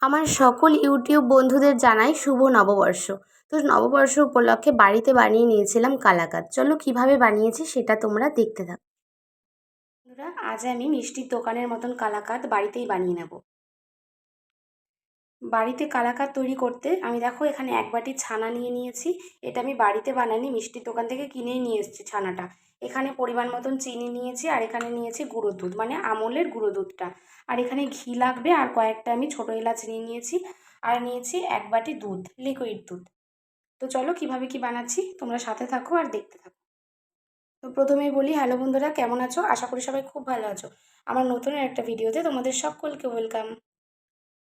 আমার সকল ইউটিউব বন্ধুদের জানাই শুভ নববর্ষ। তো নববর্ষ উপলক্ষে বাড়িতে বানিয়ে নিয়েছিলাম কালাকাঁদ। চলো কিভাবে বানিয়েছি সেটা তোমরা দেখতে থাকো। বন্ধুরা, আজ আমি মিষ্টির দোকানের মতন কালাকাঁদ বাড়িতেই বানিয়ে নেব। বাড়িতে কালাকাঁদ তৈরি করতে আমি দেখো এখানে 1 বাটি ছানা নিয়ে নিয়েছি। এটা আমি বাড়িতে বানাইনি, মিষ্টির দোকান থেকে কিনেই নিয়ে এসেছি ছানাটা। এখানে পরিমাণ মতন চিনি নিয়েছি, আর এখানে নিয়েছি গুঁড়ো দুধ, মানে আমুলের গুঁড়ো দুধটা। আর এখানে ঘি লাগবে, আর কয়েকটা আমি ছোটো এলাচ নিয়ে নিয়েছি। আর নিয়েছি 1 বাটি দুধ, লিকুইড দুধ। তো চলো কিভাবে কি বানাচ্ছি তোমরা সাথে থাকো আর দেখতে থাকো। তো প্রথমেই বলি, হ্যালো বন্ধুরা, কেমন আছো? আশা করি সবাই খুব ভালো আছো। আমার নতুন একটা ভিডিওতে তোমাদের সকলকে ওয়েলকাম।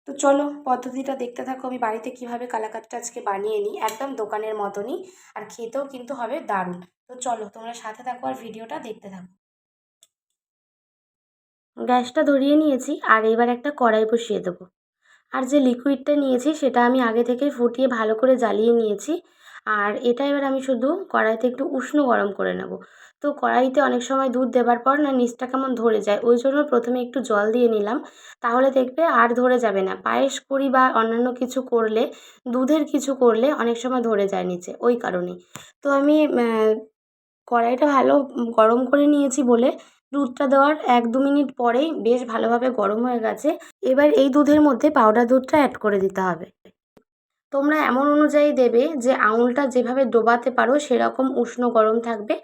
তো চলো পদ্ধতিটা দেখতে থাকো, আমি বাড়িতে কিভাবে কালাকাঁদটা আজকে বানিয়ে নিই, একদম দোকানের মতনই। আর খেতেও কিন্তু হবে দারুণ। তো চলো তোমরা সাথে থাকো আর ভিডিওটা দেখতে থাকো। গ্যাসটা ধরিয়ে নিয়েছি, আর এবার একটা কড়াই বসিয়ে দেবো। আর যে লিকুইডটা নিয়েছি সেটা আমি আগে থেকেই ফুটিয়ে ভালো করে জ্বালিয়ে নিয়েছি। আর এটা এবার আমি শুধু কড়াইতে একটু উষ্ণ গরম করে নেব। তো কড়াইতে অনেক সময় দুধ দেবার পর না নিচটা কেমন ধরে যায়, ওই জন্য প্রথমে একটু জল দিয়ে নিলাম। তাহলে দেখবে আর ধরে যাবে না। পায়েস করি বা অন্যান্য কিছু করলে, দুধের কিছু করলে অনেক সময় ধরে যায় নিচে, ওই কারণেই। তো আমি কড়াইটা ভালো গরম করে নিয়েছি বলে দুধটা দেওয়ার 1-2 মিনিট পরেই বেশ ভালোভাবে গরম হয়ে গেছে। এবার এই দুধের মধ্যে পাউডার দুধটা অ্যাড করে দিতে হবে। তোমরা এমন অনুযায়ী দেবে যে আঙুলটা যেভাবে ডোবাতে পারো সেরকম উষ্ণ গরম থাকবে।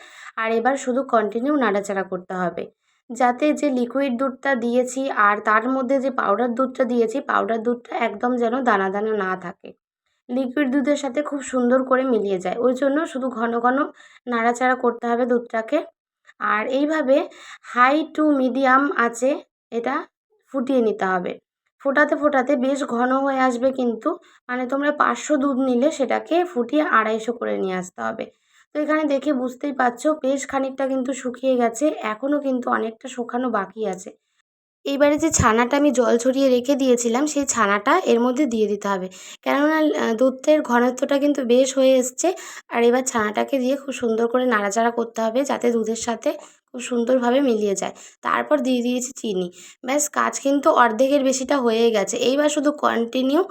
আর এবার শুধু কন্টিনিউ নাড়াচাড়া করতে হবে, যাতে যে লিকুইড দুধটা দিয়েছি আর তার মধ্যে যে পাউডার দুধটা দিয়েছি, পাউডার দুধটা একদম যেন দানা দানা না থাকে, লিকুইড দুধের সাথে খুব সুন্দর করে মিলিয়ে যায়। ওই জন্য শুধু ঘন ঘন নাড়াচাড়া করতে হবে দুধটাকে। আর এইভাবে হাই টু মিডিয়াম আঁচে এটা ফুটিয়ে নিতে হবে। ফোটাতে ফোটাতে বেশ ঘন হয়ে আসবে, কিন্তু মানে তোমরা 500 দুধ নিলে সেটাকে ফুটিয়ে 250 করে নিয়ে আসতে হবে। তো এখানে দেখে বুঝতেই পারছো বেশ খানিকটা কিন্তু শুকিয়ে গেছে, এখনও কিন্তু অনেকটা শুকানো বাকি আছে। এইবারে যে ছানাটা আমি জল ঝরিয়ে রেখে দিয়েছিলাম সেই ছানাটা এর মধ্যে দিয়ে দিতে হবে, কেননা দুধের ঘনত্বটা কিন্তু বেশ হয়ে এসছে। আর এবার ছানাটাকে দিয়ে খুব সুন্দর করে নাড়াচাড়া করতে হবে যাতে দুধের সাথে খুব সুন্দরভাবে মিলিয়ে যায়। তারপর দিয়ে দিয়েছি চিনি। ব্যাস, কাজ কিন্তু অর্ধেকের বেশিটা হয়ে গেছে। এইবার শুধু কন্টিনিউ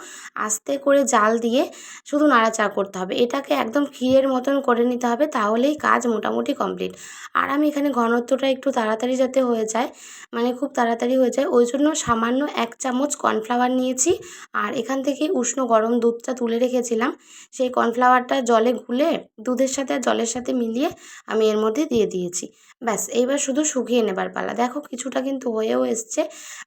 আস্তে করে জাল দিয়ে শুধু নাড়াচাড়া করতে হবে। এটাকে একদম ক্ষীরের মতন করে নিতে হবে, তাহলেই কাজ মোটামুটি কমপ্লিট। আর আমি এখানে ঘনত্বটা একটু তাড়াতাড়ি যাতে হয়ে যায়, মানে খুব তাড়াতাড়ি হয়ে যায়, ওই জন্য সামান্য 1 চামচ কর্নফ্লাওয়ার নিয়েছি। আর এখান থেকে উষ্ণ গরম দুধটা তুলে রেখেছিলাম, সেই কর্নফ্লাওয়ারটা জলে গুলে দুধের সাথে আর জলের সাথে মিলিয়ে আমি এর মধ্যে দিয়ে দিয়েছি। ব্যাস, এইবার শুধু শুকিয়ে নেবার পালা। দেখো কিছুটা কিন্তু হয়েও এসছে,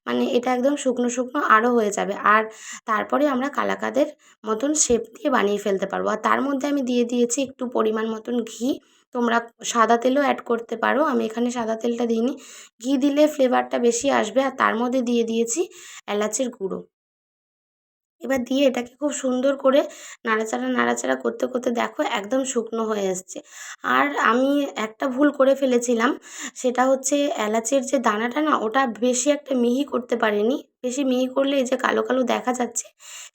মানে এটা একদম শুকনো শুকনো আরও হয়ে যাবে। আর তারপরে আমরা কালাকাঁদের মতন শেপ দিয়ে বানিয়ে ফেলতে পারবো। আর তার মধ্যে আমি দিয়ে দিয়েছি একটু পরিমাণ মতন ঘি। তোমরা সাদা তেলও অ্যাড করতে পারো, আমি এখানে সাদা তেলটা দিইনি। ঘি দিলে ফ্লেভারটা বেশি আসবে। আর তার মধ্যে দিয়ে দিয়েছি এলাচের গুঁড়ো। এবার দিয়ে এটাকে খুব সুন্দর করে নাড়াচাড়া নাড়াচাড়া করতে করতে দেখো একদম শুকনো হয়ে এসছে। আর আমি একটা ভুল করে ফেলেছিলাম, সেটা হচ্ছে এলাচের যে দানাটা না, ওটা বেশি একটা মিহি করতে পারিনি। বেশি মিহি করলে এই যে কালো কালো দেখা যাচ্ছে,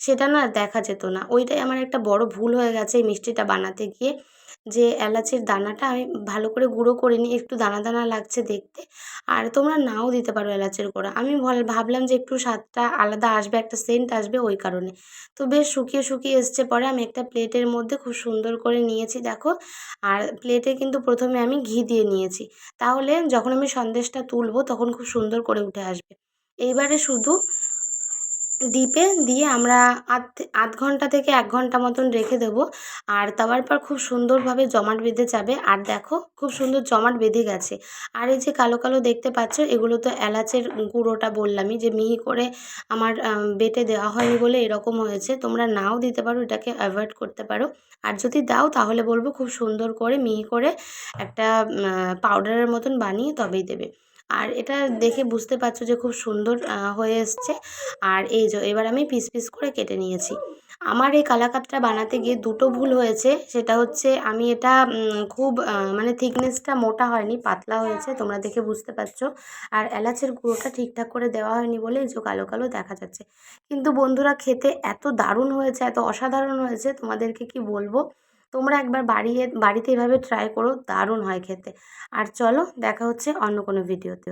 সেটা না দেখা যেত না। ওইটাই আমার একটা বড় ভুল হয়ে গেছে এই মিষ্টিটা বানাতে গিয়ে, যে এলাচের দানাটা আমি ভালো করে গুঁড়ো করিনি, একটু দানা দানা লাগছে দেখতে। আর তোমরা নাও দিতে পারো এলাচের গুঁড়ো, আমি ভাবলাম যে একটু স্বাদটা আলাদা আসবে, একটা সেন্ট আসবে, ওই কারণে। তো বেশ শুকিয়ে শুকিয়ে এসছে, পরে আমি একটা প্লেটের মধ্যে খুব সুন্দর করে নিয়েছি দেখো। আর প্লেটে কিন্তু প্রথমে আমি ঘি দিয়ে নিয়েছি, তাহলে যখন আমি সন্দেশটা তুলবো তখন খুব সুন্দর করে উঠে আসবে। এইবারে শুধু ডিপে দিয়ে আমরা আধ ঘন্টা থেকে 1 ঘন্টা মতন রেখে দেবো। আর তাওয়ার পর খুব সুন্দরভাবে জমাট বেঁধে যাবে। আর দেখো খুব সুন্দর জমাট বেঁধে গেছে। আর এই যে কালো কালো দেখতে পাচ্ছ, এগুলো তো এলাচের গুঁড়োটা বললামই যে মিহি করে আমার বেটে দেওয়া হয়নি বলে এরকম হয়েছে। তোমরা নাও দিতে পারো, এটাকে অ্যাভয়েড করতে পারো। আর যদি দাও তাহলে বলবো খুব সুন্দর করে মিহি করে একটা পাউডারের মতন বানিয়ে তবেই দেবে। আর এটা দেখে বুঝতে পারছো যে খুব সুন্দর হয়ে এসছে। আর এই যে এবার আমি পিস পিস করে কেটে নিয়েছি। আমার এই কালাকাঁদটা বানাতে গিয়ে দুটো ভুল হয়েছে, সেটা হচ্ছে আমি এটা খুব মানে থিকনেসটা মোটা হয়নি, পাতলা হয়েছে, তোমরা দেখে বুঝতে পারছো। আর এলাচের গুঁড়োটা ঠিকঠাক করে দেওয়া হয়নি বলে এই যে কালো কালো দেখা যাচ্ছে। কিন্তু বন্ধুরা খেতে এত দারুণ হয়েছে, এত অসাধারণ হয়েছে, তোমাদেরকে কি বলবো। তোমরা একবার বাড়িতে এভাবে ট্রাই করো, দারুণ হয় খেতে। আর চলো দেখা হচ্ছে অন্য কোনো ভিডিওতে।